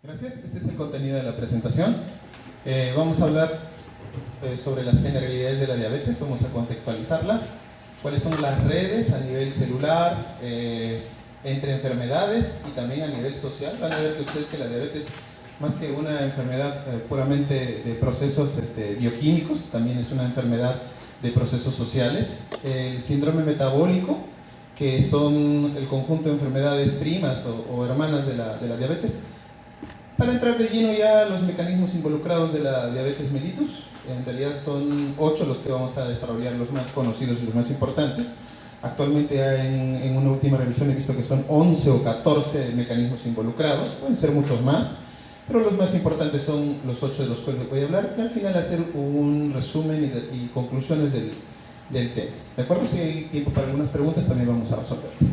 Gracias. Este es el contenido de la presentación. Vamos a hablar sobre las generalidades de la diabetes. Vamos a contextualizarla. Cuáles son las redes a nivel celular, entre enfermedades y también a nivel social. Van a ver que ustedes que la diabetes, más que una enfermedad puramente de procesos bioquímicos, también es una enfermedad de procesos sociales. El síndrome metabólico, que son el conjunto de enfermedades primas o hermanas de la diabetes. Para entrar de lleno ya a los mecanismos involucrados de la diabetes mellitus, en realidad son 8 los que vamos a desarrollar, los más conocidos y los más importantes. Actualmente en una última revisión he visto que son 11 o 14 mecanismos involucrados, pueden ser muchos más, pero los más importantes son los 8 de los cuales voy a hablar y al final hacer un resumen y conclusiones del tema. ¿De acuerdo? Si hay tiempo para algunas preguntas también vamos a resolverlas.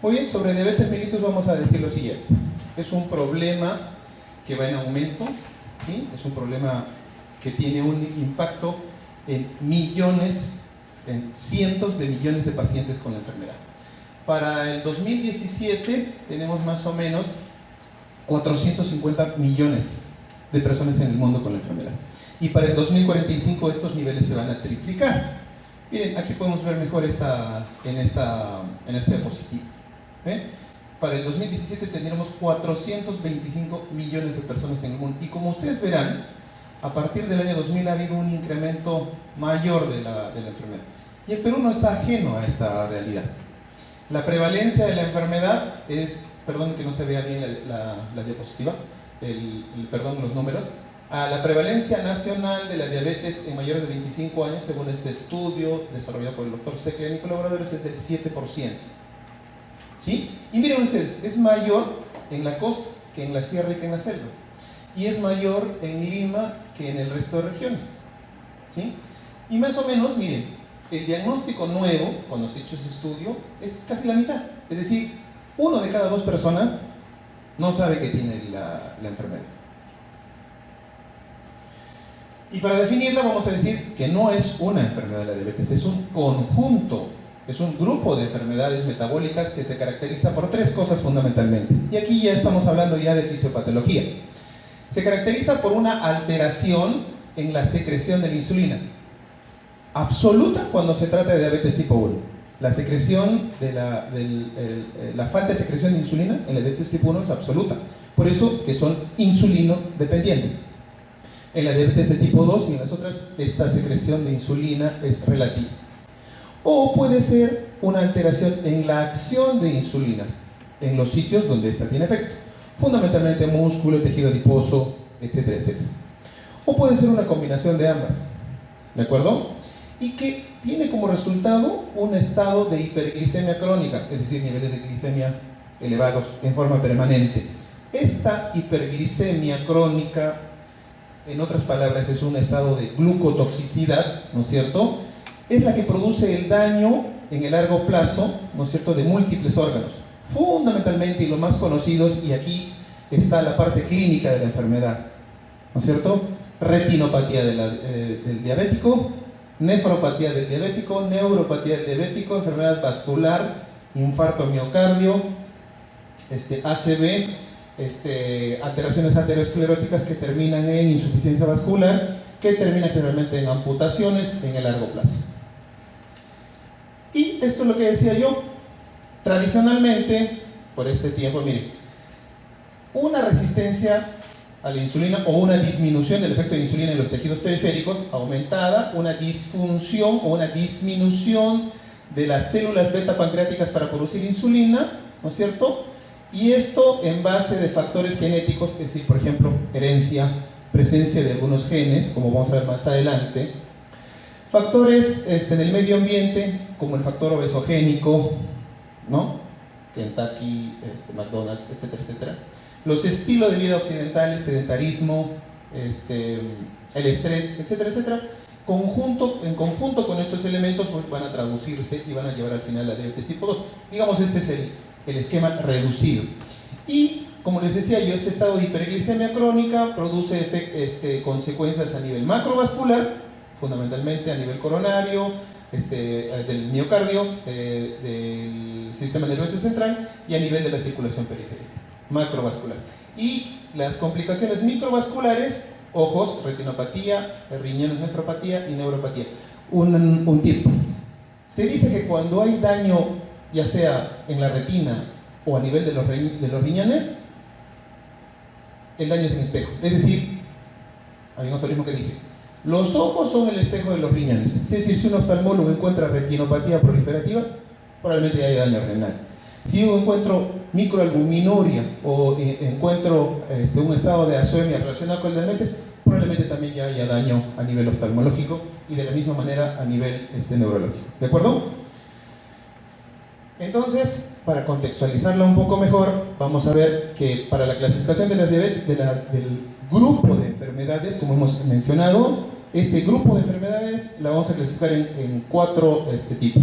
Muy bien, sobre diabetes mellitus vamos a decir lo siguiente. Es un problema que va en aumento, ¿sí? Es un problema que tiene un impacto en millones, en cientos de millones de pacientes con la enfermedad. Para el 2017 tenemos más o menos 450 millones de personas en el mundo con la enfermedad. Y para el 2045 estos niveles se van a triplicar. Miren, aquí podemos ver mejor en esta diapositiva. Para el 2017 tendremos 425 millones de personas en el mundo. Y como ustedes verán, a partir del año 2000 ha habido un incremento mayor de la enfermedad. Y el Perú no está ajeno a esta realidad. La prevalencia de la enfermedad es, perdón que no se vea bien la diapositiva, perdón, los números. La prevalencia nacional de la diabetes en mayores de 25 años, según este estudio desarrollado por el Dr. Seclen y colaboradores, es del 7%. ¿Sí? Y miren ustedes, es mayor en la costa que en la sierra y que en la selva. Y es mayor en Lima que en el resto de regiones. ¿Sí? Y más o menos, miren, el diagnóstico nuevo, cuando se ha hecho ese estudio, es casi la mitad. Es decir, 1 de cada 2 personas no sabe que tiene la enfermedad. Y para definirla vamos a decir que no es una enfermedad de la diabetes, es un conjunto. Es un grupo de enfermedades metabólicas que se caracteriza por 3 cosas fundamentalmente. Y aquí ya estamos hablando ya de fisiopatología. Se caracteriza por una alteración en la secreción de la insulina. Absoluta cuando se trata de diabetes tipo 1. La secreción la falta de secreción de insulina en la diabetes tipo 1 es absoluta. Por eso que son insulino dependientes. En la diabetes de tipo 2 y en las otras, esta secreción de insulina es relativa. O puede ser una alteración en la acción de insulina en los sitios donde ésta tiene efecto, fundamentalmente músculo, tejido adiposo, etcétera, etcétera. O puede ser una combinación de ambas, ¿de acuerdo? Y que tiene como resultado un estado de hiperglicemia crónica, es decir, niveles de glicemia elevados en forma permanente. Esta hiperglicemia crónica, en otras palabras, es un estado de glucotoxicidad, ¿no es cierto?, es la que produce el daño en el largo plazo, ¿no es cierto?, de múltiples órganos, fundamentalmente, y los más conocidos, y aquí está la parte clínica de la enfermedad, ¿no es cierto?, retinopatía del diabético, nefropatía del diabético, neuropatía del diabético, enfermedad vascular, infarto miocardio, ACV, alteraciones ateroscleróticas que terminan en insuficiencia vascular, que terminan generalmente en amputaciones en el largo plazo. Y esto es lo que decía yo, tradicionalmente, por este tiempo, miren, una resistencia a la insulina o una disminución del efecto de insulina en los tejidos periféricos aumentada, una disfunción o una disminución de las células beta pancreáticas para producir insulina, ¿no es cierto? Y esto en base de factores genéticos, es decir, por ejemplo, herencia, presencia de algunos genes, como vamos a ver más adelante, factores del medio ambiente, como el factor obesogénico, ¿no?, Kentucky, McDonald's, etcétera, etcétera, los estilos de vida occidentales, sedentarismo, el estrés, etcétera, etcétera, en conjunto con estos elementos van a traducirse y van a llevar al final a la diabetes tipo 2. Digamos, este es el esquema reducido. Y como les decía yo, este estado de hiperglicemia crónica produce consecuencias a nivel macrovascular, fundamentalmente a nivel coronario, del miocardio, del sistema nervioso central y a nivel de la circulación periférica, macrovascular. Y las complicaciones microvasculares, ojos, retinopatía, riñones, nefropatía y neuropatía. Un tip. Se dice que cuando hay daño, ya sea en la retina o a nivel de los riñones, el daño es en espejo. Es decir, hay un aforismo que dije, los ojos son el espejo de los riñones. Es decir, si un oftalmólogo encuentra retinopatía proliferativa, probablemente haya daño renal. Si yo encuentro microalbuminuria o encuentro un estado de azoemia relacionado con el diabetes, probablemente también ya haya daño a nivel oftalmológico y de la misma manera a nivel neurológico. ¿De acuerdo? Entonces, para contextualizarla un poco mejor, vamos a ver que para la clasificación de las del grupo de enfermedades, como hemos mencionado, este grupo de enfermedades la vamos a clasificar en 4 tipos.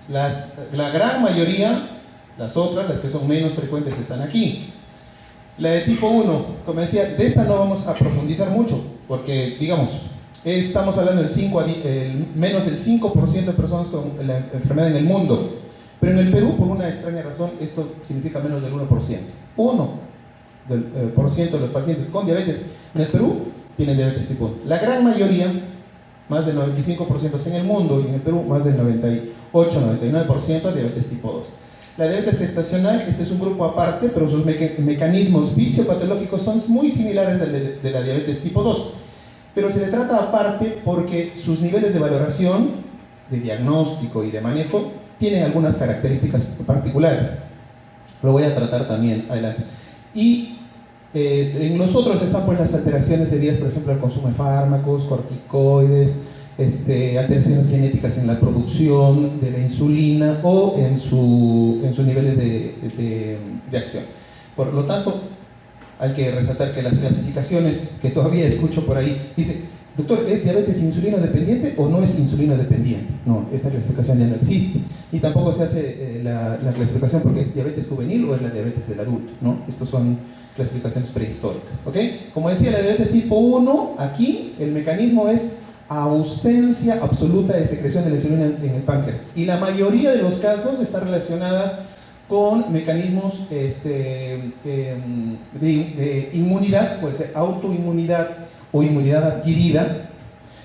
La gran mayoría, las otras, las que son menos frecuentes, están aquí. La de tipo 1, como decía, de esta no vamos a profundizar mucho, porque, digamos, estamos hablando del menos del 5% de personas con la enfermedad en el mundo. Pero en el Perú, por una extraña razón, esto significa menos del 1%. 1% de los pacientes con diabetes en el Perú tienen diabetes tipo 1. La gran mayoría, más del 95% en el mundo, y en el Perú más del 98-99% diabetes tipo 2. La diabetes gestacional, este es un grupo aparte, pero sus mecanismos fisiopatológicos son muy similares al de la diabetes tipo 2. Pero se le trata aparte porque sus niveles de valoración, de diagnóstico y de manejo, tienen algunas características particulares. Lo voy a tratar también adelante. Y en los otros están pues las alteraciones debidas, por ejemplo, al consumo de fármacos, corticoides, alteraciones genéticas en la producción de la insulina o en sus niveles de acción. Por lo tanto, hay que resaltar que las clasificaciones que todavía escucho por ahí, dice, doctor, ¿es diabetes insulino dependiente o no es insulino dependiente? No, esta clasificación ya no existe. Y tampoco se hace la clasificación porque es diabetes juvenil o es la diabetes del adulto, ¿no? Estos son clasificaciones prehistóricas, ¿ok? Como decía, la diabetes tipo 1, aquí el mecanismo es ausencia absoluta de secreción de la insulina en el páncreas. Y la mayoría de los casos están relacionadas con mecanismos de inmunidad, puede ser autoinmunidad o inmunidad adquirida.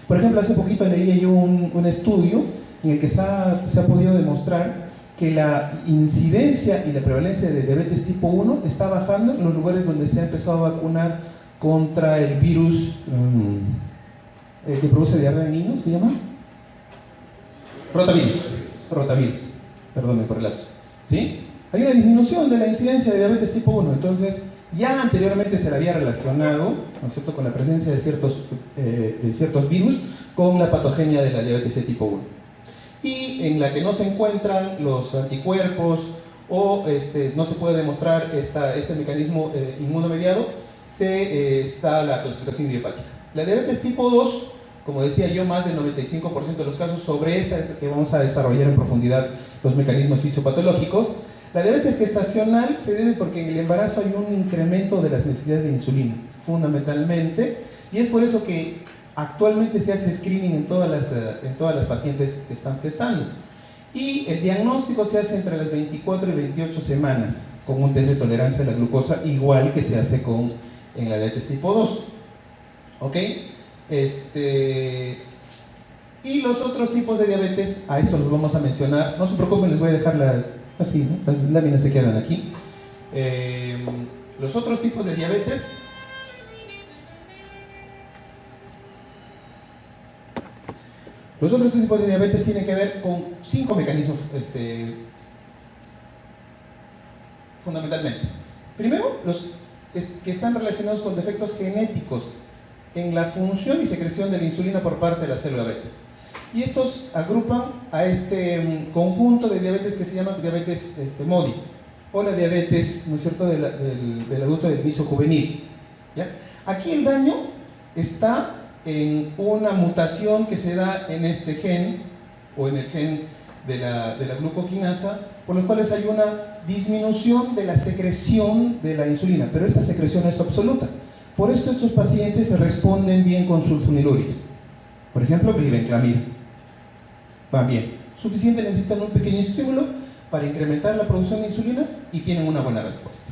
Por ejemplo, hace poquito leía yo un estudio en el que se ha podido demostrar que la incidencia y la prevalencia de diabetes tipo 1 está bajando en los lugares donde se ha empezado a vacunar contra el virus que produce diarrea en niños, ¿se llama? Rotavirus, perdón por el lapsus. ¿Sí? Hay una disminución de la incidencia de diabetes tipo 1, entonces ya anteriormente se la había relacionado, ¿no es cierto?, con la presencia de ciertos virus con la patogenia de la diabetes de tipo 1. Y en la que no se encuentran los anticuerpos o no se puede demostrar este mecanismo inmunomediado, está la clasificación idiopática. La diabetes tipo 2, como decía yo, más del 95% de los casos, sobre esta es que vamos a desarrollar en profundidad los mecanismos fisiopatológicos. La diabetes gestacional se debe porque en el embarazo hay un incremento de las necesidades de insulina, fundamentalmente, y es por eso que actualmente se hace screening en todas las pacientes que están gestando. Y el diagnóstico se hace entre las 24 y 28 semanas, con un test de tolerancia a la glucosa, igual que se hace en la diabetes tipo 2. ¿Ok? Y los otros tipos de diabetes, a eso los vamos a mencionar. No se preocupen, les voy a dejar así, ¿no? Las láminas se quedan aquí. Los otros tipos de diabetes. Los otros tipos de diabetes tienen que ver con 5 mecanismos fundamentalmente. Primero, los que están relacionados con defectos genéticos en la función y secreción de la insulina por parte de la célula beta. Y estos agrupan a este conjunto de diabetes que se llama diabetes MODY, o la diabetes, ¿no es cierto?, del adulto del inicio juvenil. ¿Ya? Aquí el daño está en una mutación que se da en este gen, o en el gen de la glucoquinasa, por los cuales hay una disminución de la secreción de la insulina, pero esta secreción es absoluta. Por esto estos pacientes responden bien con sulfonilúrias. Por ejemplo, glibenclamida. Van bien. Suficiente, necesitan un pequeño estímulo para incrementar la producción de insulina y tienen una buena respuesta.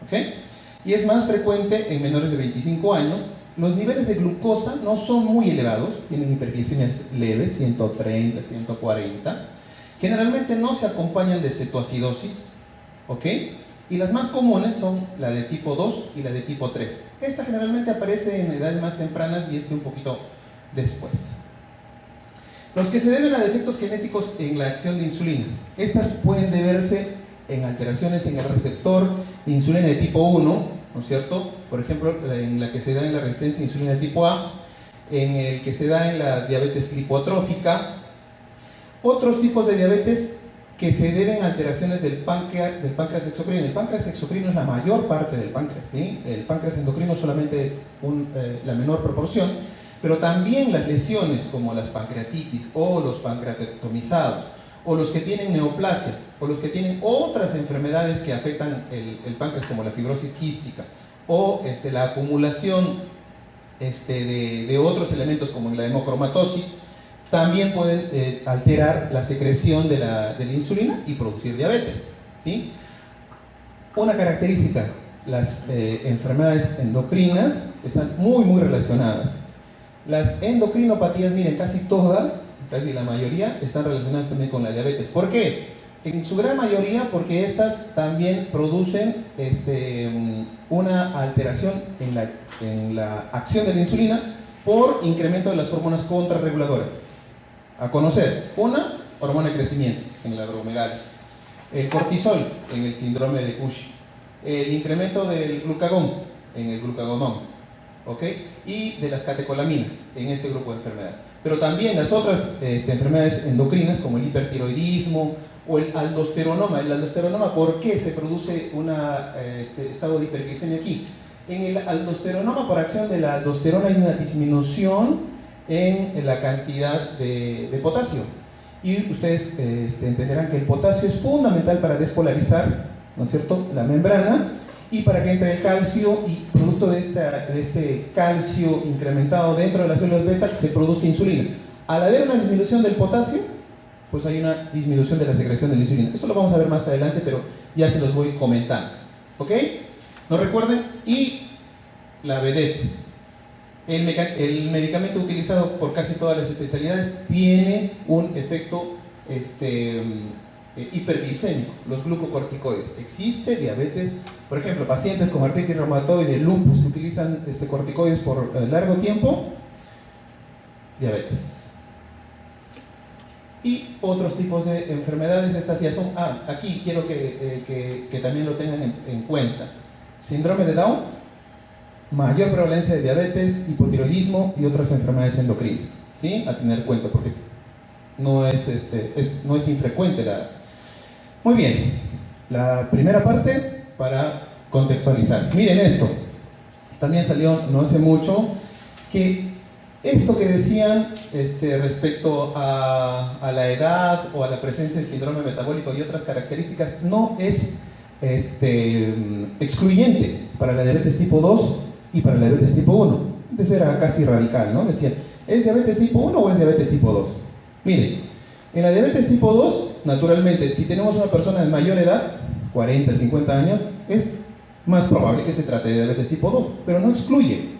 ¿Ok? y es más frecuente en menores de 25 años. Los niveles de glucosa no son muy elevados, tienen hiperglicemias leves, 130, 140. Generalmente no se acompañan de cetoacidosis, ¿ok? Y las más comunes son la de tipo 2 y la de tipo 3. Esta generalmente aparece en edades más tempranas y un poquito después. Los que se deben a defectos genéticos en la acción de insulina. Estas pueden deberse en alteraciones en el receptor de insulina de tipo 1, ¿no es cierto? Por ejemplo, en la que se da en la resistencia a insulina de tipo A, en el que se da en la diabetes lipotrófica. Otros tipos de diabetes que se deben a alteraciones del páncreas exocrino. El páncreas exocrino es la mayor parte del páncreas, ¿sí? El páncreas endocrino solamente es la menor proporción, pero también las lesiones como las pancreatitis o los pancreatomizados, o los que tienen neoplasias, o los que tienen otras enfermedades que afectan el páncreas como la fibrosis quística, o la acumulación de otros elementos como la hemocromatosis, también pueden alterar la secreción de la insulina y producir diabetes, ¿sí? Una característica, las enfermedades endocrinas están muy relacionadas. Las endocrinopatías, miren, casi todas, casi la mayoría, están relacionadas también con la diabetes. ¿Por qué? En su gran mayoría porque estas también producen una alteración en la acción de la insulina por incremento de las hormonas contrarreguladoras. A conocer, una hormona de crecimiento en la acromegalia, el cortisol en el síndrome de Cushing, el incremento del glucagón en el glucagonón, ¿ok? Y de las catecolaminas en este grupo de enfermedades. Pero también las otras enfermedades endocrinas como el hipertiroidismo o el aldosteronoma. El aldosteronoma, ¿por qué se produce un estado de hiperglicemia aquí? En el aldosteronoma, por acción de la aldosterona, hay una disminución en la cantidad de potasio. Y ustedes entenderán que el potasio es fundamental para despolarizar, ¿no es cierto?, la membrana, y para que entre el calcio, y producto de este calcio incrementado dentro de las células beta se produzca insulina. Al haber una disminución del potasio, pues hay una disminución de la secreción de la insulina. Esto lo vamos a ver más adelante, pero ya se los voy comentando, ¿ok? ¿No recuerden? Y la vedette. El medicamento utilizado por casi todas las especialidades tiene un efecto hiperglicémico, los glucocorticoides. Existe diabetes, por ejemplo, pacientes con artritis reumatoide, lupus, que utilizan corticoides por largo tiempo, diabetes. Y otros tipos de enfermedades, estas ya son, aquí quiero que también lo tengan en cuenta. Síndrome de Down, mayor prevalencia de diabetes, hipotiroidismo y otras enfermedades endocrinas, ¿sí? A tener en cuenta porque no es infrecuente Muy bien, la primera parte para contextualizar. Miren esto, también salió no hace mucho, que esto que decían respecto a la edad o a la presencia de síndrome metabólico y otras características no es excluyente para la diabetes tipo 2 y para la diabetes tipo 1. Antes era casi radical, ¿no? Decían, ¿es diabetes tipo 1 o es diabetes tipo 2? Miren, en la diabetes tipo 2, naturalmente, si tenemos una persona de mayor edad, 40, 50 años, es más probable que se trate de diabetes tipo 2, pero no excluye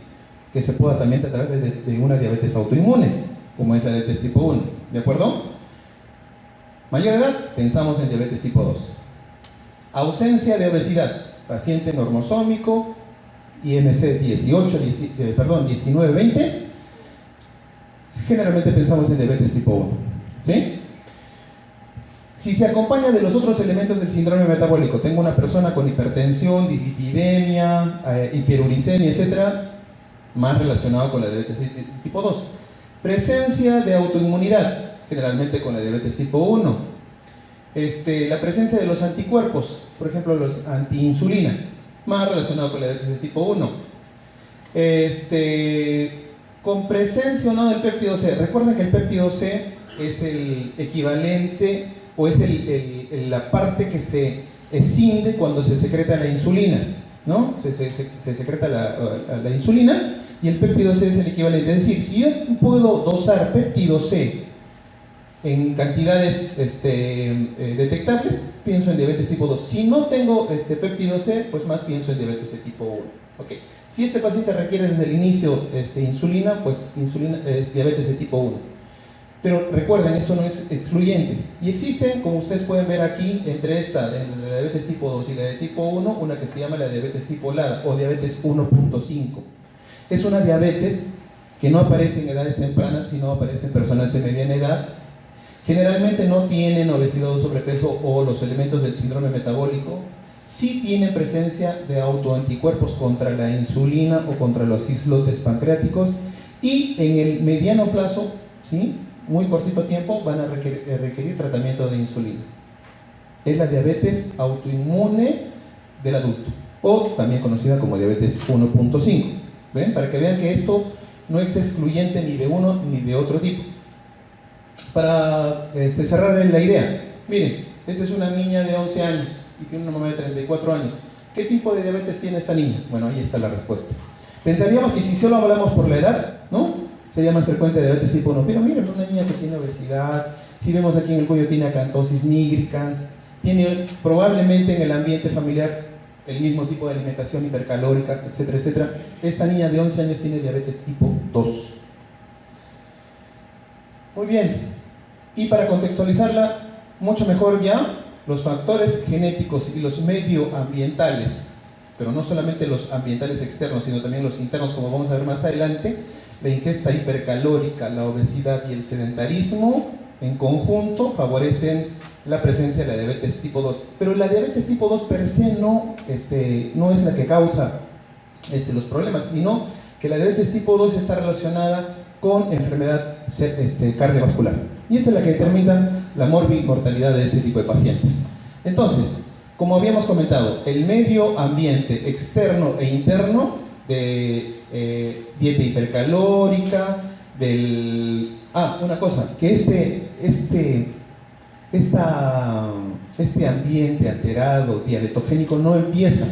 que se pueda también tratar de una diabetes autoinmune, como es la diabetes tipo 1, ¿de acuerdo? Mayor edad, pensamos en diabetes tipo 2. Ausencia de obesidad, paciente normosómico, IMC 19, 20, generalmente pensamos en diabetes tipo 1, ¿sí? Si se acompaña de los otros elementos del síndrome metabólico, tengo una persona con hipertensión, dislipidemia, hiperuricemia, etc., más relacionado con la diabetes tipo 2. Presencia de autoinmunidad, generalmente con la diabetes tipo 1. La presencia de los anticuerpos, por ejemplo los antiinsulina, más relacionado con la diabetes de tipo 1. Con presencia o no del péptido C. Recuerden que el péptido C es el equivalente o es la parte que se escinde cuando se secreta la insulina, ¿no? Se secreta la insulina y el péptido C es el equivalente. Es decir, si yo puedo dosar péptido C en cantidades detectables, pienso en diabetes tipo 2. Si no tengo péptido C, pues más pienso en diabetes de tipo 1. Okay. Si este paciente requiere desde el inicio insulina, pues diabetes de tipo 1. Pero recuerden, esto no es excluyente. Y existe, como ustedes pueden ver aquí, entre la diabetes tipo 2 y la de tipo 1, una que se llama la diabetes tipo LADA o diabetes 1.5. Es una diabetes que no aparece en edades tempranas, sino aparece en personas de mediana edad. Generalmente no tienen obesidad o sobrepeso o los elementos del síndrome metabólico. Sí tienen presencia de autoanticuerpos contra la insulina o contra los islotes pancreáticos. Y en el mediano plazo, ¿sí?, muy cortito tiempo, van a requerir tratamiento de insulina. Es la diabetes autoinmune del adulto, o también conocida como diabetes 1.5. ¿Ven? Para que vean que esto no es excluyente ni de uno ni de otro tipo. Para cerrar la idea, miren, esta es una niña de 11 años y tiene una mamá de 34 años. ¿Qué tipo de diabetes tiene esta niña? Bueno, ahí está la respuesta. Pensaríamos que si solo hablamos por la edad, ¿no?, sería más frecuente diabetes tipo 1, pero miren, una niña que tiene obesidad, si vemos aquí en el cuello tiene acantosis nigricans, tiene probablemente en el ambiente familiar el mismo tipo de alimentación hipercalórica, etcétera, etcétera. Esta niña de 11 años tiene diabetes tipo 2. Muy bien, y para contextualizarla mucho mejor ya, los factores genéticos y los medioambientales, pero no solamente los ambientales externos, sino también los internos, como vamos a ver más adelante, la ingesta hipercalórica, la obesidad y el sedentarismo en conjunto favorecen la presencia de la diabetes tipo 2. Pero la diabetes tipo 2 per se no es la que causa los problemas, sino que la diabetes tipo 2 está relacionada con enfermedad cardiovascular. Y esta es la que determina la mortalidad de este tipo de pacientes. Entonces, como habíamos comentado, el medio ambiente externo e interno de dieta hipercalórica, una cosa, que este ambiente alterado, diabetogénico, no empieza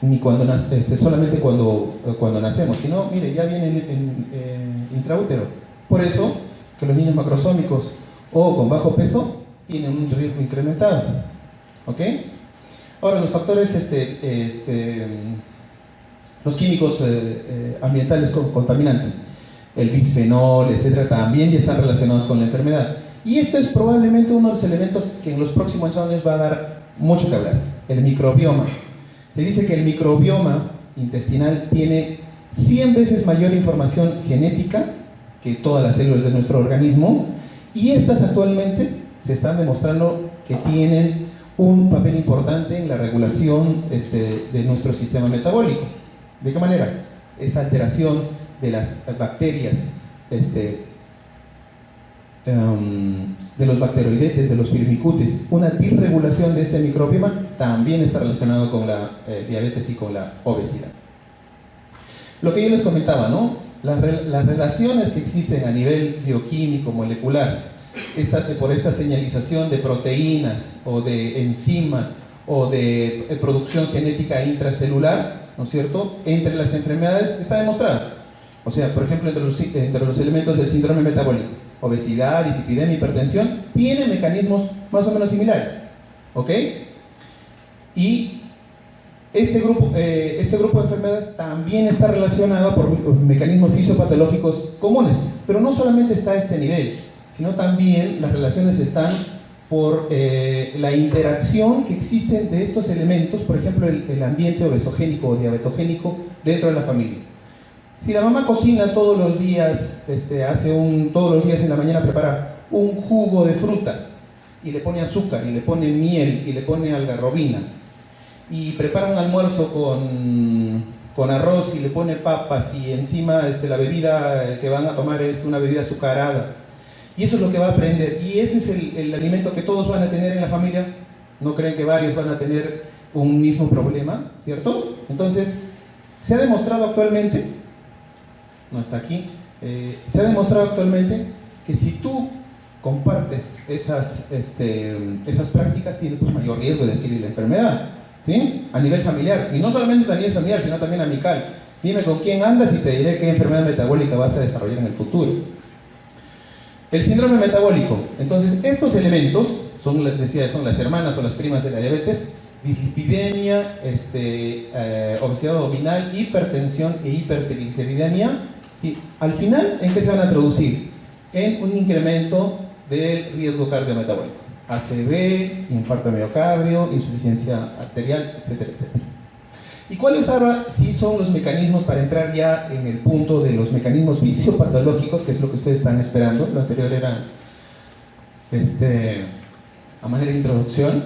ni cuando solamente cuando nacemos, sino, mire, ya viene en intraútero. Por eso que los niños macrosómicos o con bajo peso tienen un riesgo incrementado. ¿Ok? Ahora, los factores los químicos ambientales contaminantes, el bisfenol, etcétera, también ya están relacionados con la enfermedad. Y esto es probablemente uno de los elementos que en los próximos años va a dar mucho que hablar, el microbioma. Se dice que el microbioma intestinal tiene 100 veces mayor información genética que todas las células de nuestro organismo, y estas actualmente se están demostrando que tienen un papel importante en la regulación de nuestro sistema metabólico. ¿De qué manera? Esta alteración de las bacterias, de los bacteroidetes, de los firmicutes, una disregulación de este microbioma también está relacionado con la diabetes y con la obesidad. Lo que yo les comentaba, ¿no? Las relaciones que existen a nivel bioquímico, molecular, por esta señalización de proteínas o de enzimas o de producción genética intracelular, ¿no es cierto?, entre las enfermedades está demostrada. O sea, por ejemplo, entre los elementos del síndrome metabólico, obesidad, hiperlipidemia, hipertensión, tienen mecanismos más o menos similares. ¿Ok? Y este grupo de enfermedades también está relacionado por mecanismos fisiopatológicos comunes. Pero no solamente está a este nivel, sino también las relaciones están por la interacción que existe de estos elementos, por ejemplo, el ambiente obesogénico o diabetogénico dentro de la familia. Si la mamá cocina todos los días, todos los días en la mañana prepara un jugo de frutas y le pone azúcar y le pone miel y le pone algarrobina y prepara un almuerzo con arroz y le pone papas y encima la bebida que van a tomar es una bebida azucarada, y eso es lo que va a aprender, y ese es el alimento que todos van a tener en la familia. ¿No creen que varios van a tener un mismo problema? ¿Cierto? Entonces, se ha demostrado actualmente, no está aquí, se ha demostrado actualmente que si tú compartes esas prácticas, tienes pues mayor riesgo de adquirir la enfermedad, ¿sí? A nivel familiar, y no solamente a nivel familiar, sino también amical. Dime con quién andas y te diré qué enfermedad metabólica vas a desarrollar en el futuro. El síndrome metabólico. Entonces, estos elementos decía, son las hermanas o las primas de la diabetes: dislipidemia, obesidad abdominal, hipertensión e hipertrigliceridemia. ¿Sí? Al final, ¿en qué se van a traducir? En un incremento del riesgo cardiometabólico: ACV, infarto de miocardio, insuficiencia arterial, etcétera, etcétera. ¿Y cuáles ahora sí son los mecanismos, para entrar ya en el punto de los mecanismos fisiopatológicos, que es lo que ustedes están esperando? Lo anterior era a manera de introducción.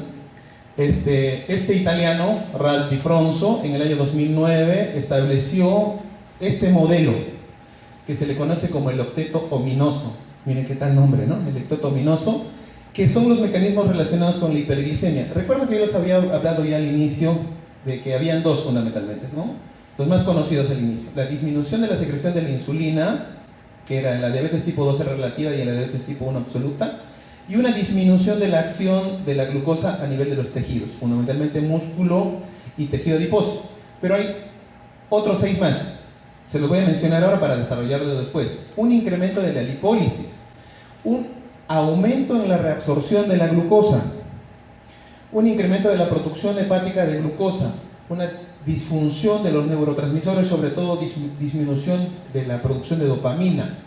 Este italiano, Ralph Di Fronzo, en el año 2009 estableció este modelo que se le conoce como el octeto ominoso. Miren qué tal nombre, ¿no? El octeto ominoso, que son los mecanismos relacionados con la hiperglicemia. Recuerdo que yo les había hablado ya al inicio de que habían dos fundamentalmente, ¿no? Los más conocidos al inicio: la disminución de la secreción de la insulina, que era en la diabetes tipo 2 relativa y en la diabetes tipo 1 absoluta, y una disminución de la acción de la glucosa a nivel de los tejidos, fundamentalmente músculo y tejido adiposo. Pero hay otros 6 más, se los voy a mencionar ahora para desarrollarlo después. Un incremento de la lipólisis, un aumento en la reabsorción de la glucosa, un incremento de la producción hepática de glucosa, una disfunción de los neurotransmisores, sobre todo disminución de la producción de dopamina,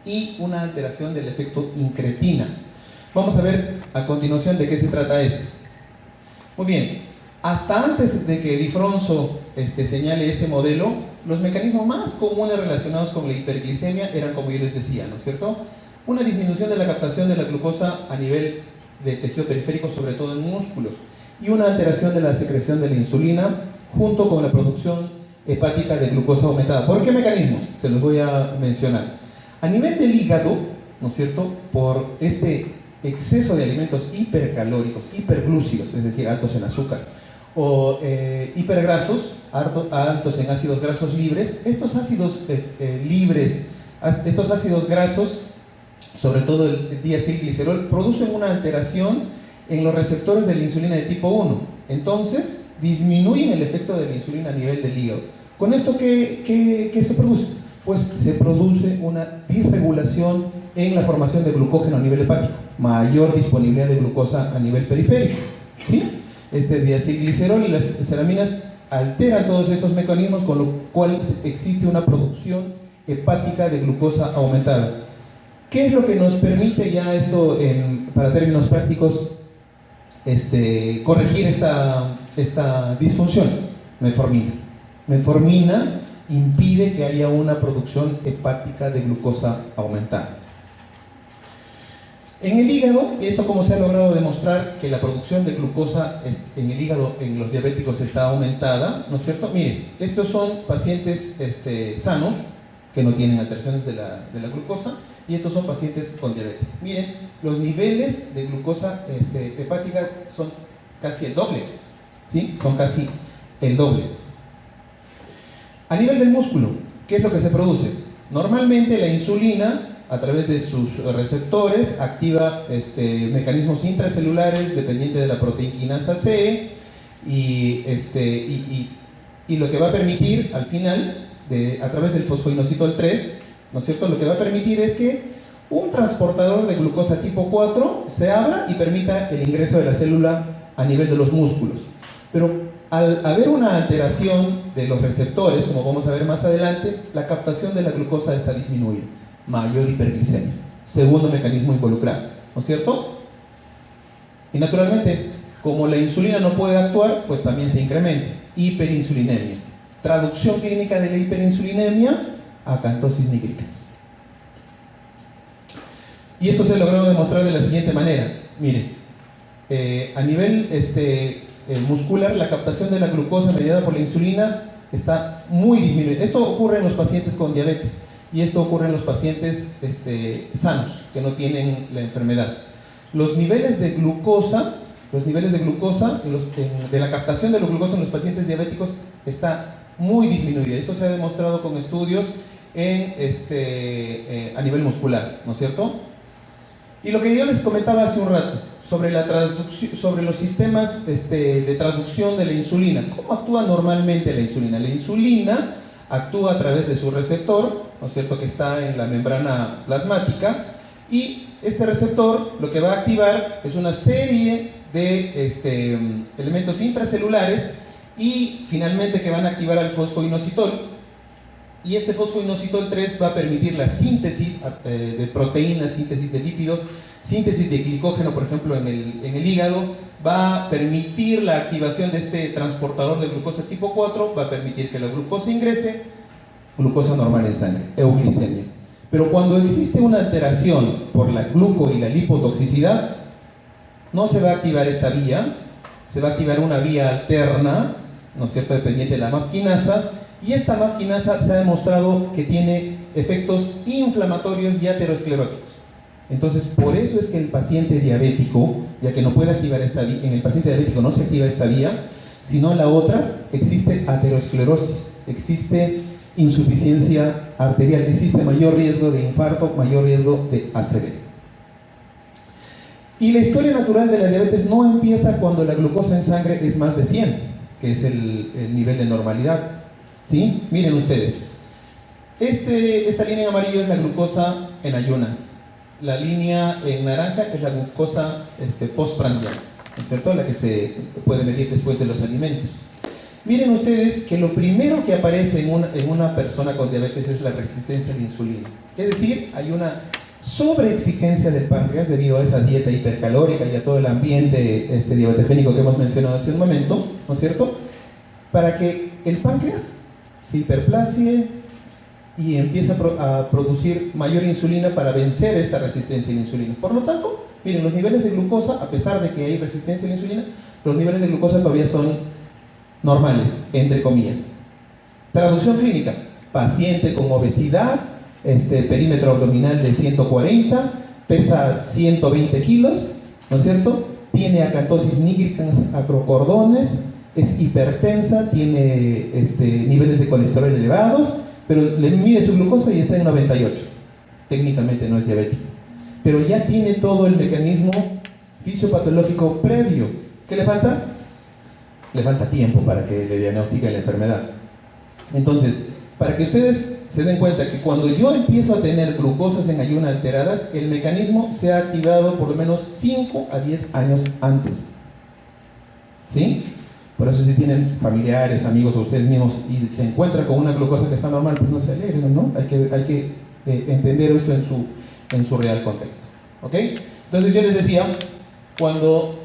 y una alteración del efecto incretina. Vamos a ver a continuación de qué se trata esto. Muy bien, hasta antes de que Di Fronzo señale ese modelo, los mecanismos más comunes relacionados con la hiperglicemia eran, como yo les decía, ¿no es cierto?, una disminución de la captación de la glucosa a nivel de tejido periférico, sobre todo en músculos, y una alteración de la secreción de la insulina, junto con la producción hepática de glucosa aumentada. ¿Por qué mecanismos? Se los voy a mencionar. A nivel del hígado, ¿no es cierto?, por este exceso de alimentos hipercalóricos, hiperglúcidos, es decir, altos en azúcar, o hipergrasos, altos en ácidos grasos libres. Estos ácidos estos ácidos grasos, sobre todo el diacilglicerol, producen una alteración en los receptores de la insulina de tipo 1. Entonces, disminuyen el efecto de la insulina a nivel del hígado. ¿Con esto qué se produce? Pues se produce una disregulación en la formación de glucógeno a nivel hepático, mayor disponibilidad de glucosa a nivel periférico, ¿sí? Este diacilglicerol y las ceraminas alteran todos estos mecanismos, con lo cual existe una producción hepática de glucosa aumentada. ¿Qué es lo que nos permite ya esto, para términos prácticos, corregir esta disfunción? Metformina. Metformina impide que haya una producción hepática de glucosa aumentada. En el hígado, esto como se ha logrado demostrar que la producción de glucosa en el hígado en los diabéticos está aumentada, ¿no es cierto? Miren, estos son pacientes sanos, que no tienen alteraciones de la glucosa, y estos son pacientes con diabetes. Miren, los niveles de glucosa hepática son casi el doble, ¿sí? Son casi el doble. A nivel del músculo, ¿qué es lo que se produce? Normalmente la insulina, a través de sus receptores, activa mecanismos intracelulares dependientes de la proteínasa C, y lo que va a permitir al final, a través del fosfoinositol 3, ¿no es cierto?, lo que va a permitir es que un transportador de glucosa tipo 4 se abra y permita el ingreso de la célula a nivel de los músculos. Pero al haber una alteración de los receptores, como vamos a ver más adelante, la captación de la glucosa está disminuida. Mayor hiperglicemia. Segundo mecanismo involucrado, ¿no es cierto? Y naturalmente, como la insulina no puede actuar, pues también se incrementa. Hiperinsulinemia. Traducción clínica de la hiperinsulinemia: acantosis nigricans. Y esto se logró demostrar de la siguiente manera. Miren, a nivel muscular, la captación de la glucosa mediada por la insulina está muy disminuida. Esto ocurre en los pacientes con diabetes, y esto ocurre en los pacientes sanos, que no tienen la enfermedad. Los niveles de glucosa, de la captación de la glucosa en los pacientes diabéticos está muy disminuida. Esto se ha demostrado con estudios a nivel muscular, ¿no es cierto? Y lo que yo les comentaba hace un rato sobre los sistemas de transducción de la insulina. ¿Cómo actúa normalmente la insulina? La insulina actúa a través de su receptor, ¿no es cierto?, que está en la membrana plasmática, Y este receptor lo que va a activar es una serie de elementos intracelulares y finalmente que van a activar al fosfoinositol. Y este fosfoinositol 3 va a permitir la síntesis de proteínas, síntesis de lípidos, síntesis de glicógeno, por ejemplo, en el hígado, va a permitir la activación de este transportador de glucosa tipo 4, va a permitir que la glucosa ingrese, glucosa normal en sangre, euglicemia. Pero cuando existe una alteración por la gluco y la lipotoxicidad, no se va a activar esta vía, se va a activar una vía alterna, ¿no es cierto?, dependiente de la MAP quinasa, y esta MAP quinasa se ha demostrado que tiene efectos inflamatorios y ateroscleróticos. Entonces, por eso es que el paciente diabético, ya que no puede activar esta vía, en el paciente diabético no se activa esta vía, sino la otra, existe aterosclerosis, existe insuficiencia arterial, existe mayor riesgo de infarto, mayor riesgo de ACV. Y la historia natural de la diabetes no empieza cuando la glucosa en sangre es más de 100, que es el nivel de normalidad. ¿Sí? Miren ustedes, esta línea en amarillo es la glucosa en ayunas, la línea en naranja es la glucosa postprandial, ¿no es cierto?, la que se puede medir después de los alimentos. Miren ustedes que lo primero que aparece en una persona con diabetes es la resistencia a la insulina, es decir, hay una sobreexigencia del páncreas debido a esa dieta hipercalórica y a todo el ambiente diabetogénico que hemos mencionado hace un momento, ¿no es cierto?, para que el páncreas se hiperplasie y empieza a producir mayor insulina para vencer esta resistencia a la insulina. Por lo tanto, miren, los niveles de glucosa, a pesar de que hay resistencia a la insulina, los niveles de glucosa todavía son normales, entre comillas. Traducción clínica: paciente con obesidad, perímetro abdominal de 140, pesa 120 kilos, ¿no es cierto?, tiene acantosis nigricans acrocordones, es hipertensa, tiene niveles de colesterol elevados, pero le mide su glucosa y está en 98. Técnicamente no es diabético, pero ya tiene todo el mecanismo fisiopatológico previo. ¿Qué le falta? Le falta tiempo para que le diagnostiquen la enfermedad. Entonces, para que ustedes se den cuenta que cuando yo empiezo a tener glucosas en ayuno alteradas, el mecanismo se ha activado por lo menos 5 a 10 años antes. ¿Sí? Por eso si tienen familiares, amigos o ustedes mismos y se encuentran con una glucosa que está normal, pues no se alegren, ¿no? Hay que entender esto en su real contexto. ¿Ok? Entonces yo les decía, cuando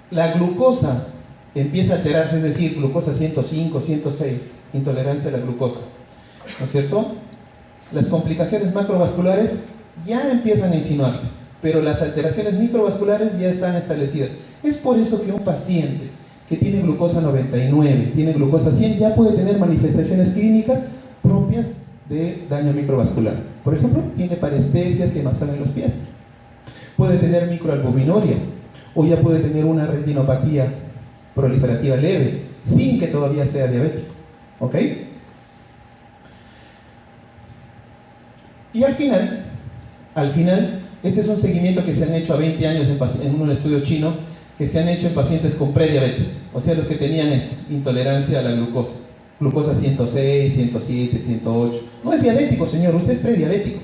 la glucosa empieza a alterarse, es decir, glucosa 105, 106, intolerancia a la glucosa, ¿no es cierto?, las complicaciones macrovasculares ya empiezan a insinuarse, pero las alteraciones microvasculares ya están establecidas. Es por eso que un paciente que tiene glucosa 99, tiene glucosa 100, ya puede tener manifestaciones clínicas propias de daño microvascular. Por ejemplo, tiene parestesias, quemazón en los pies, puede tener microalbuminuria, o ya puede tener una retinopatía proliferativa leve, sin que todavía sea diabético. ¿Ok? Y al final, este es un seguimiento que se han hecho a 20 años en un estudio chino, que se han hecho en pacientes con prediabetes, o sea, los que tenían intolerancia a la glucosa, glucosa 106, 107, 108. No es diabético, señor, usted es prediabético.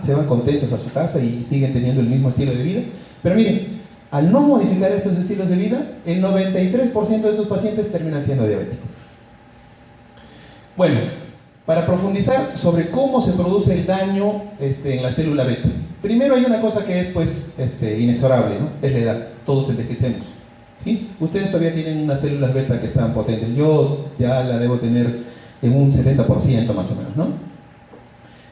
Se van contentos a su casa y siguen teniendo el mismo estilo de vida. Pero miren, al no modificar estos estilos de vida, el 93% de estos pacientes terminan siendo diabéticos. Bueno, para profundizar sobre cómo se produce el daño en la célula beta. Primero hay una cosa que es inexorable, ¿no? Es la edad. Todos envejecemos, ¿sí? Ustedes todavía tienen unas células beta que están potentes. Yo ya la debo tener en un 70% más o menos, ¿no?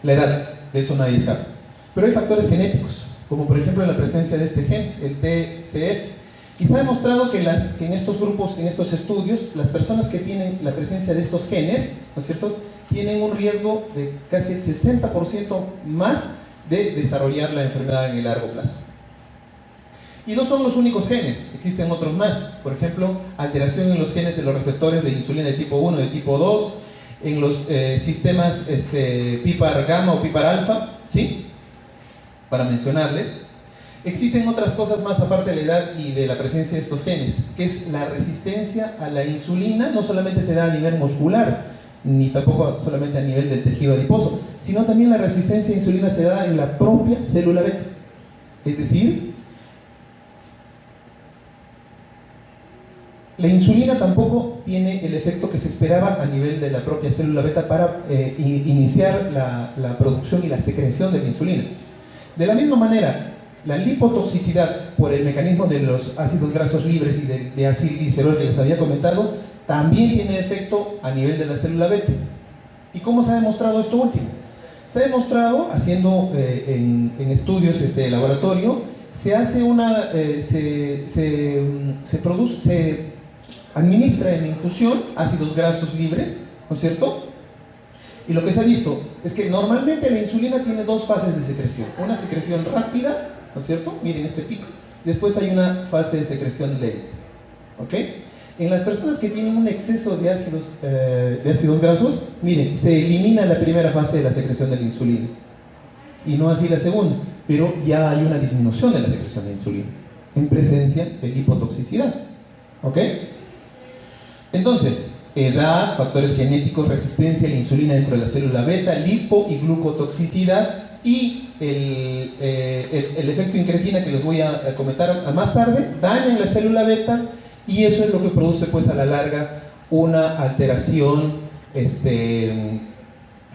La edad, de eso nadie escapa. Pero hay factores genéticos, como por ejemplo la presencia de este gen, el TCF. Y se ha demostrado que en estos grupos, en estos estudios, las personas que tienen la presencia de estos genes, ¿no es cierto?, tienen un riesgo de casi el 60% más de desarrollar la enfermedad en el largo plazo. Y no son los únicos genes, existen otros más. Por ejemplo, alteración en los genes de los receptores de insulina de tipo 1 y de tipo 2, en los sistemas PIPAR gamma o PIPAR alfa, ¿sí?, para mencionarles. Existen otras cosas más aparte de la edad y de la presencia de estos genes, que es la resistencia a la insulina. No solamente se da a nivel muscular, ni tampoco solamente a nivel del tejido adiposo, sino también la resistencia a insulina se da en la propia célula beta. Es decir, la insulina tampoco tiene el efecto que se esperaba a nivel de la propia célula beta para iniciar la producción y la secreción de la insulina. De la misma manera, la lipotoxicidad por el mecanismo de los ácidos grasos libres y de acilglicerol que les había comentado, también tiene efecto a nivel de la célula beta. ¿Y cómo se ha demostrado esto último? Se ha demostrado haciendo en estudios de laboratorio, se hace se administra en infusión ácidos grasos libres, ¿no es cierto? Y lo que se ha visto es que normalmente la insulina tiene dos fases de secreción. Una secreción rápida, ¿no es cierto? Miren este pico. Después hay una fase de secreción lenta. ¿Ok? En las personas que tienen un exceso de ácidos grasos, miren, se elimina la primera fase de la secreción de la insulina. Y no así la segunda. Pero ya hay una disminución de la secreción de insulina en presencia de lipotoxicidad. ¿Ok? Entonces, edad, factores genéticos, resistencia a la insulina dentro de la célula beta, lipo y glucotoxicidad y el efecto incretina que les voy a comentar más tarde, dañan la célula beta y eso es lo que produce pues a la larga una alteración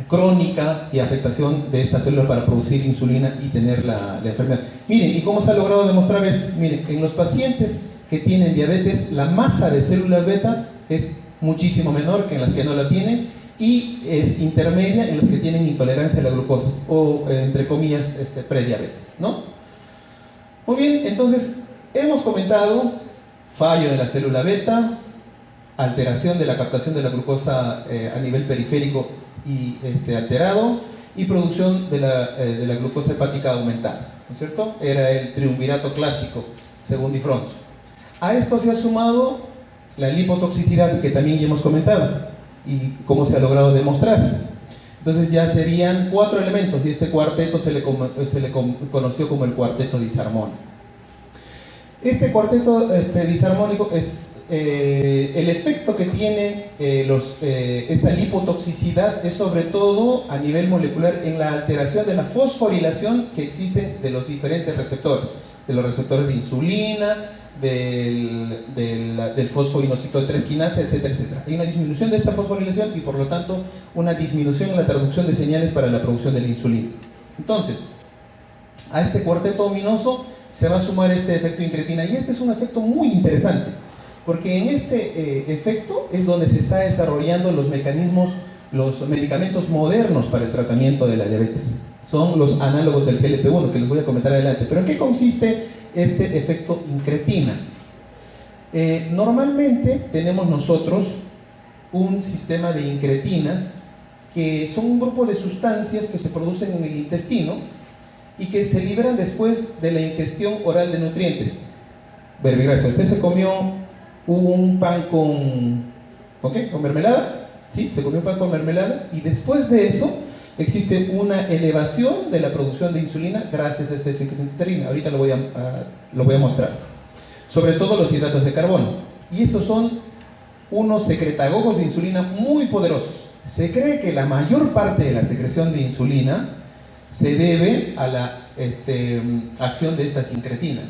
crónica y afectación de esta célula para producir insulina y tener la enfermedad. Miren, ¿y cómo se ha logrado demostrar esto? Miren, en los pacientes que tienen diabetes, la masa de células beta es muchísimo menor que en las que no la tienen y es intermedia en los que tienen intolerancia a la glucosa o entre comillas prediabetes, ¿no? Muy bien, entonces hemos comentado fallo de la célula beta, alteración de la captación de la glucosa a nivel periférico y alterado y producción de la glucosa hepática aumentada, ¿no es cierto? Era el triunvirato clásico según Di Fronzo. A esto se ha sumado la lipotoxicidad que también ya hemos comentado y cómo se ha logrado demostrar. Entonces ya serían 4 elementos y este cuarteto se le conoció como el cuarteto disarmónico. Este cuarteto disarmónico es el efecto que tiene esta lipotoxicidad es sobre todo a nivel molecular en la alteración de la fosforilación que existe de los diferentes receptores, de los receptores de insulina, del fosfoinositoto quinasa, etcétera, etcétera. Hay una disminución de esta fosforilación y por lo tanto una disminución en la traducción de señales para la producción de la insulina. Entonces, a este cuarteto ominoso se va a sumar este efecto incretina y este es un efecto muy interesante porque en este efecto es donde se está desarrollando los mecanismos, los medicamentos modernos para el tratamiento de la diabetes. Son los análogos del GLP-1 que les voy a comentar adelante. ¿Pero en qué consiste este efecto incretina? Normalmente tenemos nosotros un sistema de incretinas que son un grupo de sustancias que se producen en el intestino y que se liberan después de la ingestión oral de nutrientes. Verbigracia, usted se comió un pan con mermelada, ¿sí? Se comió un pan con mermelada y después de eso existe una elevación de la producción de insulina gracias a este efecto incretina. Ahorita lo voy a mostrar. Sobre todo los hidratos de carbono. Y estos son unos secretagogos de insulina muy poderosos. Se cree que la mayor parte de la secreción de insulina se debe a la acción de estas incretinas.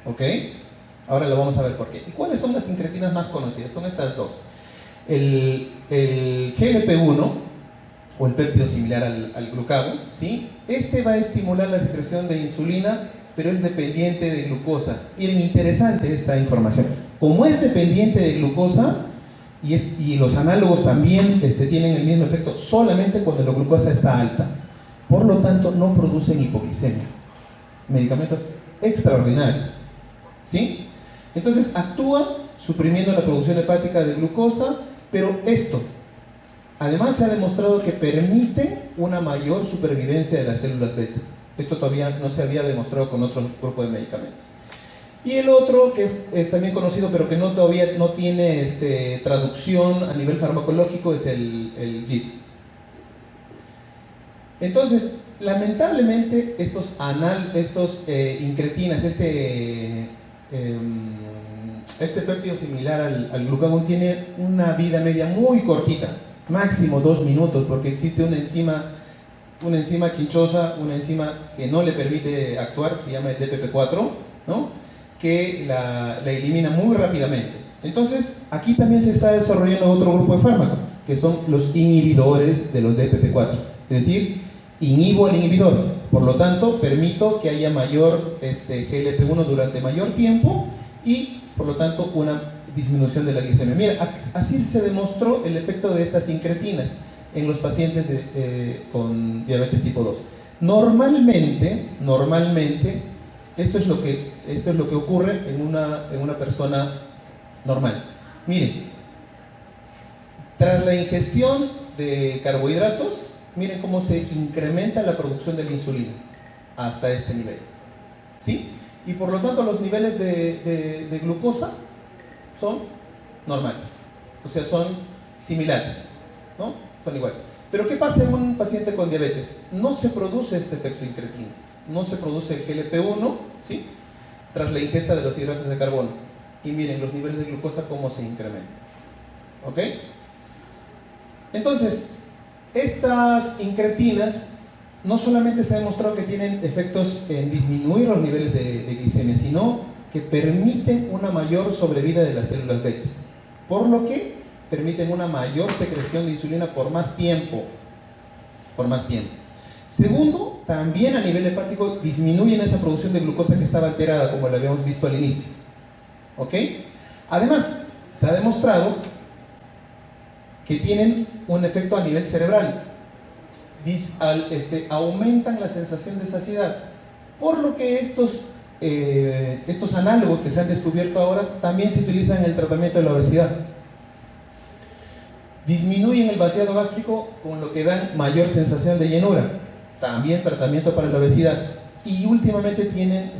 ¿Ok? Ahora lo vamos a ver por qué. ¿Y cuáles son las incretinas más conocidas? Son estas dos. El GLP-1 o el péptido similar al glucagón, ¿sí? Este va a estimular la secreción de insulina, pero es dependiente de glucosa. Miren, interesante esta información. Como es dependiente de glucosa, y los análogos también tienen el mismo efecto solamente cuando la glucosa está alta. Por lo tanto, no producen hipoglicemia. Medicamentos extraordinarios, ¿sí? Entonces, actúa suprimiendo la producción hepática de glucosa, pero esto además se ha demostrado que permite una mayor supervivencia de las células beta. Esto todavía no se había demostrado con otro grupo de medicamentos. Y el otro, que es también conocido, pero que todavía no tiene traducción a nivel farmacológico, es el GIP. Entonces, lamentablemente, estos incretinas, este péptido similar al glucagón tiene una vida media muy cortita, máximo 2 minutos, porque existe una enzima una enzima chinchosa, una enzima que no le permite actuar, se llama el DPP4, ¿no? Que la elimina muy rápidamente. Entonces, aquí también se está desarrollando otro grupo de fármacos, que son los inhibidores de los DPP4. Es decir, inhibo al inhibidor, por lo tanto, permito que haya mayor GLP-1 durante mayor tiempo y, por lo tanto, una disminución de la glicemia. Mira, así se demostró el efecto de estas incretinas en los pacientes con diabetes tipo 2. Normalmente, esto es lo que ocurre en una persona normal. Miren, tras la ingestión de carbohidratos, miren cómo se incrementa la producción de la insulina hasta este nivel, ¿sí? Y por lo tanto los niveles de glucosa son normales, o sea, son similares, ¿no? Son iguales. Pero ¿qué pasa en un paciente con diabetes? No se produce este efecto incretino, no se produce el GLP-1, ¿sí? Tras la ingesta de los hidratos de carbono. Y miren los niveles de glucosa cómo se incrementan, ¿ok? Entonces, estas incretinas no solamente se ha demostrado que tienen efectos en disminuir los niveles de glicemia, sino que permiten una mayor sobrevida de las células beta, por lo que permiten una mayor secreción de insulina por más tiempo. Segundo, también a nivel hepático disminuyen esa producción de glucosa que estaba alterada, como lo habíamos visto al inicio. ¿Ok? Además, se ha demostrado que tienen un efecto a nivel cerebral. Aumentan la sensación de saciedad, por lo que estos análogos que se han descubierto ahora también se utilizan en el tratamiento de la obesidad. Disminuyen el vaciado gástrico, con lo que dan mayor sensación de llenura, también tratamiento para la obesidad. Y últimamente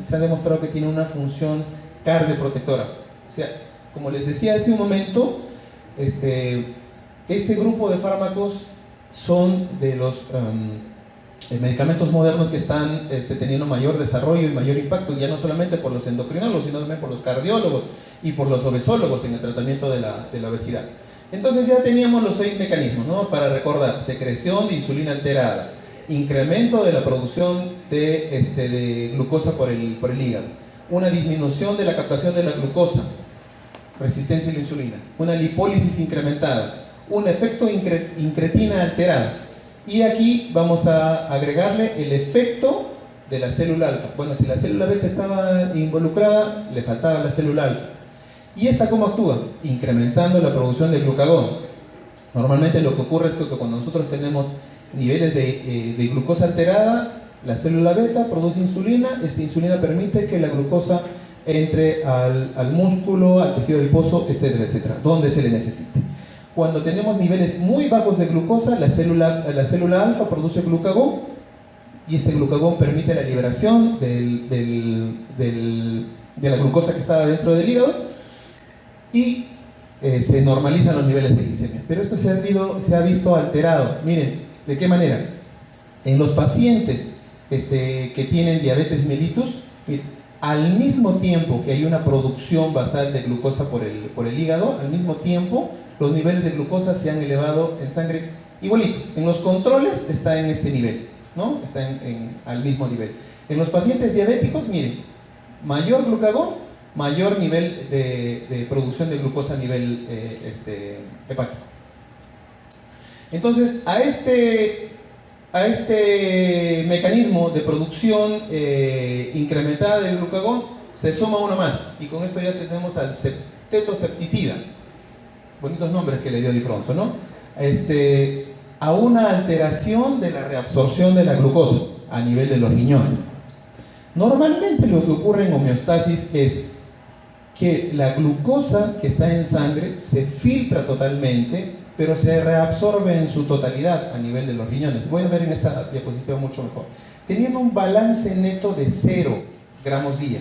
se ha demostrado que tiene una función cardioprotectora. O sea, como les decía hace un momento, este grupo de fármacos son de los medicamentos modernos que están teniendo mayor desarrollo y mayor impacto, ya no solamente por los endocrinólogos, sino también por los cardiólogos y por los obesólogos en el tratamiento de la obesidad. Entonces ya teníamos los 6 mecanismos, ¿no? Para recordar: secreción de insulina alterada, incremento de la producción de glucosa por el hígado, una disminución de la captación de la glucosa, resistencia a la insulina, una lipólisis incrementada, un efecto incretina alterada. Y aquí vamos a agregarle el efecto de la célula alfa. Bueno, si la célula beta estaba involucrada, le faltaba la célula alfa. ¿Y esta cómo actúa? Incrementando la producción de glucagón. Normalmente lo que ocurre es que cuando nosotros tenemos niveles de glucosa alterada, la célula beta produce insulina. Esta insulina permite que la glucosa entre al músculo, al tejido adiposo, etcétera, etcétera, donde se le necesite. Cuando tenemos niveles muy bajos de glucosa, la célula alfa produce glucagón, y este glucagón permite la liberación de la glucosa que estaba dentro del hígado, y se normalizan los niveles de glicemia. Pero esto se ha visto alterado. Miren, ¿de qué manera? En los pacientes que tienen diabetes mellitus, al mismo tiempo que hay una producción basal de glucosa por el hígado, al mismo tiempo los niveles de glucosa se han elevado en sangre igualito. En los controles está en este nivel, ¿no? Está al mismo nivel. En los pacientes diabéticos, miren, mayor glucagón, mayor nivel de producción de glucosa a nivel hepático. Entonces, a este mecanismo de producción incrementada del glucagón se suma uno más, y con esto ya tenemos al septetosepticida, bonitos nombres que le dio Di Fronzo, ¿no? A una alteración de la reabsorción de la glucosa a nivel de los riñones. Normalmente lo que ocurre en homeostasis es que la glucosa que está en sangre se filtra totalmente, pero se reabsorbe en su totalidad a nivel de los riñones. Voy a ver en esta diapositiva mucho mejor. Teniendo un balance neto de 0 gramos día.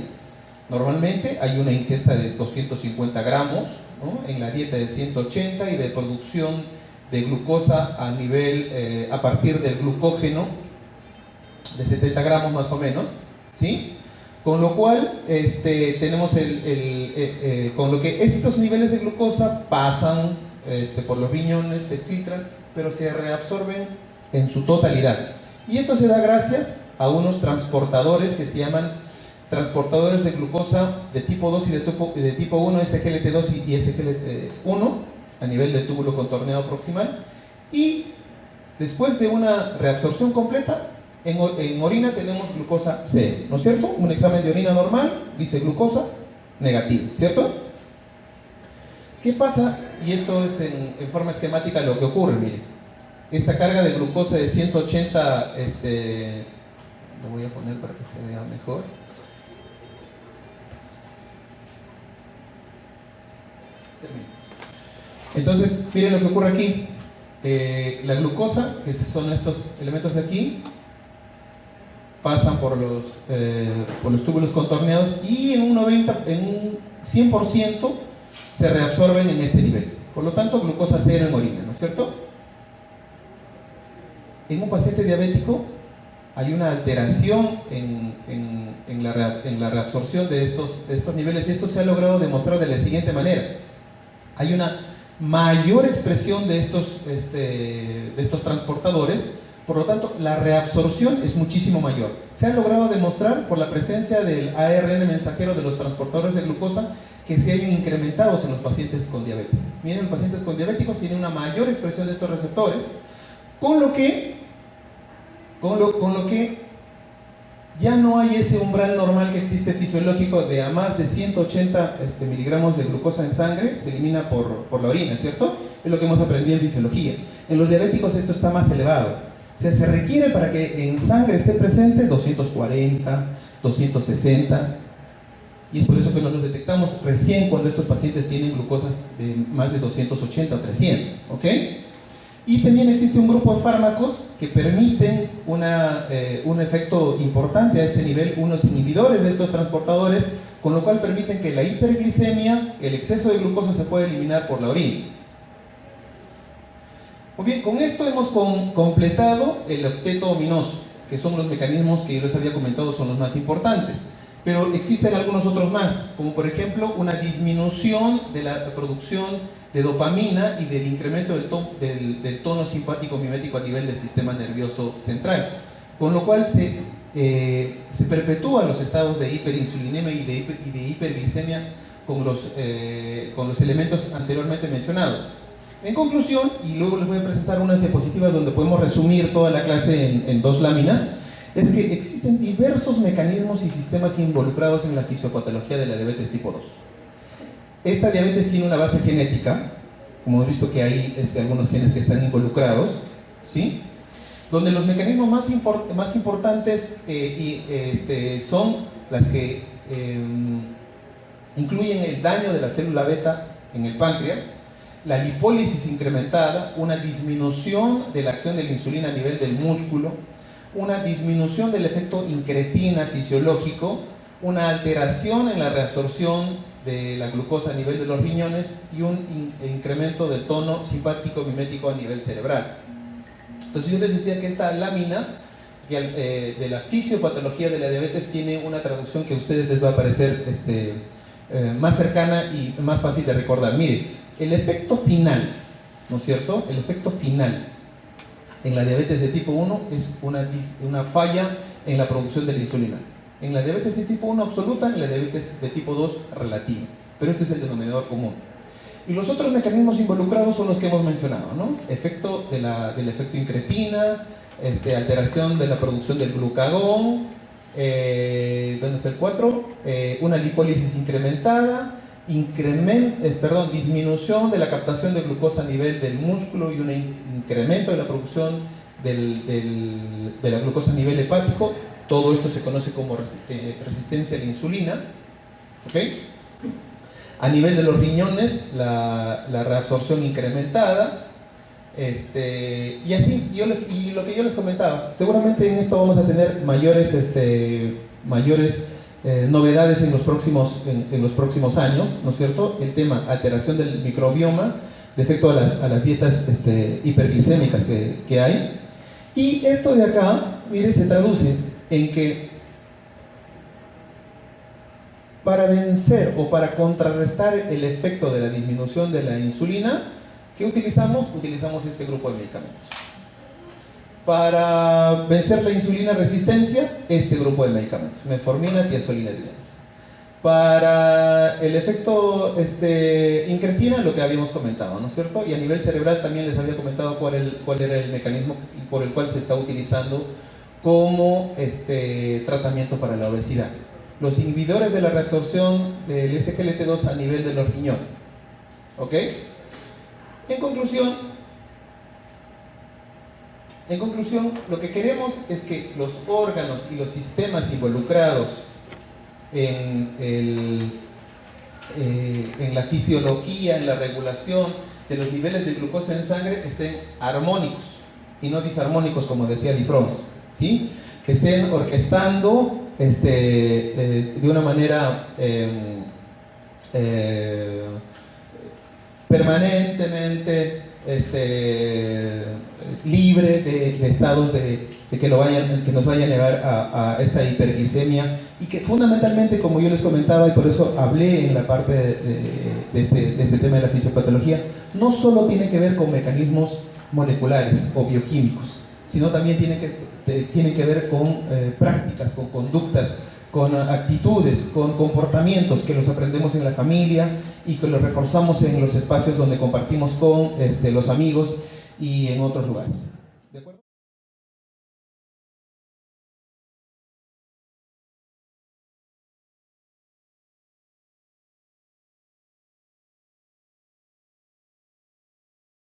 Normalmente hay una ingesta de 250 gramos, ¿no? En la dieta de 180, y de producción de glucosa a nivel, a partir del glucógeno, de 70 gramos más o menos, ¿sí? Con lo cual, tenemos con lo que estos niveles de glucosa pasan por los riñones, se filtran, pero se reabsorben en su totalidad. Y esto se da gracias a unos transportadores que se llaman transportadores de glucosa de tipo 2 y de tipo 1, SGLT2 y SGLT1, a nivel del túbulo contorneado proximal. Y después de una reabsorción completa, en orina tenemos glucosa C, ¿no es cierto? Un examen de orina normal dice glucosa negativo, ¿cierto? ¿Qué pasa? Y esto es en forma esquemática lo que ocurre, miren. Esta carga de glucosa de 180, lo voy a poner para que se vea mejor. Entonces, miren lo que ocurre aquí. La glucosa, que son estos elementos de aquí, pasan por los túbulos contorneados y en un 100% se reabsorben en este nivel. Por lo tanto, glucosa cero en orina, ¿no es cierto? En un paciente diabético hay una alteración en la reabsorción de estos niveles, y esto se ha logrado demostrar de la siguiente manera. Hay una mayor expresión de estos transportadores. Por lo tanto, la reabsorción es muchísimo mayor. Se ha logrado demostrar por la presencia del ARN mensajero de los transportadores de glucosa que se hayan incrementados en los pacientes con diabetes. Miren, los pacientes con diabéticos tienen una mayor expresión de estos receptores, con lo que ya no hay ese umbral normal que existe fisiológico de a más de 180 miligramos de glucosa en sangre, se elimina por la orina, ¿cierto? Es lo que hemos aprendido en fisiología. En los diabéticos esto está más elevado. O sea, se requiere para que en sangre esté presente 240, 260, y es por eso que no los detectamos recién cuando estos pacientes tienen glucosas de más de 280 o 300, ¿ok? Y también existe un grupo de fármacos que permiten un efecto importante a este nivel, unos inhibidores de estos transportadores, con lo cual permiten que la hiperglicemia, el exceso de glucosa, se pueda eliminar por la orina. Muy bien, con esto hemos completado el octeto ominoso, que son los mecanismos que yo les había comentado son los más importantes. Pero existen algunos otros más, como por ejemplo una disminución de la producción de dopamina y del incremento del tono simpático mimético a nivel del sistema nervioso central, con lo cual se perpetúan los estados de hiperinsulinemia y de hiperglicemia con los elementos anteriormente mencionados. En conclusión, y luego les voy a presentar unas diapositivas donde podemos resumir toda la clase en 2 láminas, es que existen diversos mecanismos y sistemas involucrados en la fisiopatología de la diabetes tipo 2. Esta diabetes tiene una base genética, como hemos visto que hay algunos genes que están involucrados, ¿sí? Donde los mecanismos más importantes son las que incluyen el daño de la célula beta en el páncreas, la lipólisis incrementada, una disminución de la acción de la insulina a nivel del músculo, una disminución del efecto incretina fisiológico, una alteración en la reabsorción de la glucosa a nivel de los riñones y un incremento del tono simpático mimético a nivel cerebral. Entonces yo les decía que esta lámina de la fisiopatología de la diabetes tiene una traducción que a ustedes les va a parecer más cercana y más fácil de recordar. Miren, el efecto final, ¿no es cierto? El efecto final en la diabetes de tipo 1 es una falla en la producción de la insulina. En la diabetes de tipo 1 absoluta, en la diabetes de tipo 2 relativa. Pero este es el denominador común. Y los otros mecanismos involucrados son los que hemos mencionado, ¿no? Efecto del efecto incretina, alteración de la producción del glucagón, ¿dónde está el 4? Una lipólisis incrementada, disminución de la captación de glucosa a nivel del músculo y un incremento de la producción de la glucosa a nivel hepático. Todo esto se conoce como resistencia a la insulina, ¿ok? A nivel de los riñones, la reabsorción incrementada, y así, y lo que yo les comentaba, seguramente en esto vamos a tener mayores novedades en los próximos años, ¿no es cierto? El tema alteración del microbioma, de efecto a las dietas hiperglicémicas que hay. Y esto de acá, mire, se traduce en que para vencer o para contrarrestar el efecto de la disminución de la insulina, ¿qué utilizamos? Utilizamos este grupo de medicamentos. Para vencer la insulina resistencia, este grupo de medicamentos, metformina, tiazolina y dianas. Para el efecto incretina, lo que habíamos comentado, ¿no es cierto? Y a nivel cerebral también les había comentado cuál era el mecanismo por el cual se está utilizando como tratamiento para la obesidad. Los inhibidores de la reabsorción del SGLT2 a nivel de los riñones. ¿Ok? En conclusión, lo que queremos es que los órganos y los sistemas involucrados en la fisiología, en la regulación de los niveles de glucosa en sangre estén armónicos y no disarmónicos, como decía Lifrons, ¿sí? Que estén orquestando de una manera permanentemente libre de estados que nos vayan a llevar a esta hiperglicemia, y que fundamentalmente, como yo les comentaba, y por eso hablé en la parte de este tema de la fisiopatología, no solo tiene que ver con mecanismos moleculares o bioquímicos, sino también tienen que ver con prácticas, con conductas, con actitudes, con comportamientos que los aprendemos en la familia y que los reforzamos en los espacios donde compartimos con los amigos y en otros lugares. ¿De acuerdo?